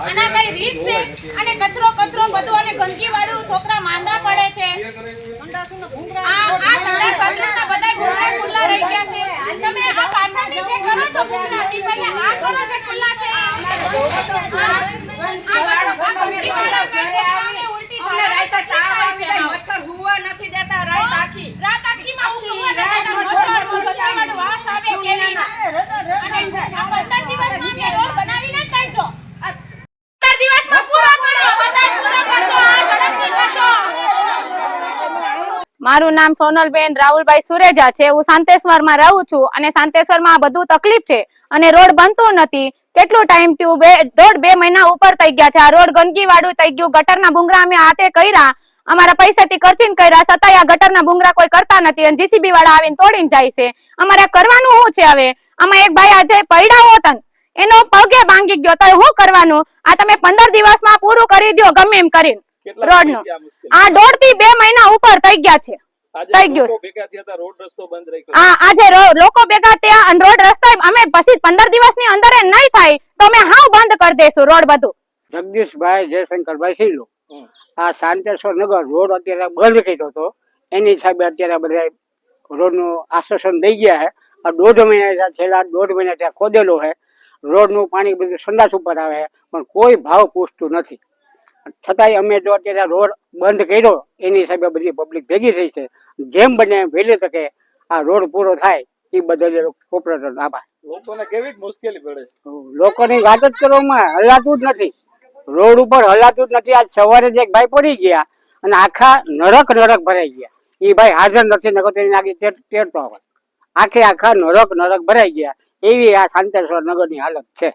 આના કઈ રીત છે? અને કચરો બધું અને ગંદકી વાળું છોકરા માંદા પડે છે. આ સંડાસ બાથરૂમના બધા ઘોડા ખુલ્લા રહી ગયા છે. તમે આ પાછળની જે કરો છો ભૂંગળાથી પહેલા આ કરો છે ખુલ્લા છે. આ ગંદકી વાળા કે છોકરાઓને ઉલટી ઝાડા તાવ આવે છે. મચ્છર હુવા નથી દેતા રાત આખી માં હુવા નથી દેતા. મચ્છર ગંદકી વાળું વાસ આવે કેવી. અને આ 15 દિવસમાં કે રોડ બનાવીને જ દઈજો. 15 દિવસમાં પૂરો કરો. બધા પૂરો કરજો. આ ઝડપથી કરજો. મારું નામ સોનલબેન રાહુલભાઈ સુરેજા છે. હું શાંતેશ્વરમાં રહું છું અને શાંતેશ્વરમાં આ બધું તકલીફ છે અને રોડ બનતો નથી. કેટલો ટાઈમ થયું? 1.5-2 મહિના ઉપર થઈ ગયા છે. આ રોડ ગંદકી વાળું થઈ ગયું. ગટરના ભૂંગરા અમે હાથે કર્યા, અમારા પૈસાથી ખર્ચીને કર્યા, છતાંય આ ગટરના ભૂંગરા કોઈ કરતા નથી અને જીસીબી વાળા આવીને તોડીને જાય છે. અમારે કરવાનું શું છે હવે? આમાં એક ભાઈ આજે પડ્યા હોત એનો પગે ભાંગી ગયો તો શું કરવાનું? આ તમે 15 દિવસમાં પૂરું કરી દો ગમે એમ કરીને રોડ નું. આ 1.5 થી 2 મહિના ઉપર થઈ ગયા છે. થઈ ગયું આજે લોકો ભેગા થયા અને રોડ રસ્તા અમે પછી 15 દિવસની અંદર નહીં થાય તો અમે હાવ બંધ કરી દઈશું રોડ બધું. જગદીશભાઈ જયશંકરભાઈ સિલ્લો. આ શાંતેશ્વર નગર રોડ અત્યારે બંધ કર્યો હતો, એની હિસાબે અત્યારે બધા રોડ નું આશ્વાસન દઈ ગયા છે. આ 1.5 મહિના છેલ્લા 1.5 મહિના ત્યાં ખોદેલો છે. રોડ નું પાણી બધું સંડાસ ઉપર આવે પણ કોઈ ભાવ પૂછતું નથી. છતાંય અમે જો અત્યારે રોડ બંધ કર્યો એની હિસાબે બધી પબ્લિક ભેગી થઈ છે. જેમ બને વહેલી તકે આ રોડ પૂરો થાય એ બદલ કોર્પોરેટર આભાર. લોકોને કેવી મુશ્કેલી પડે? લોકોની વાત જ કરવામાં હલાતું જ નથી. રોડ ઉપર હલાતું જ નથી. આજ સવારે જ એક ભાઈ પડી ગયા અને આખા નરક ભરાઈ ગયા. એ ભાઈ હાજર નથી, નકર તેની આગળ તેડતો આવે. આખા નરક ભરાઈ ગયા. એવી આ શાંતેશ્વર નગરની હાલત છે.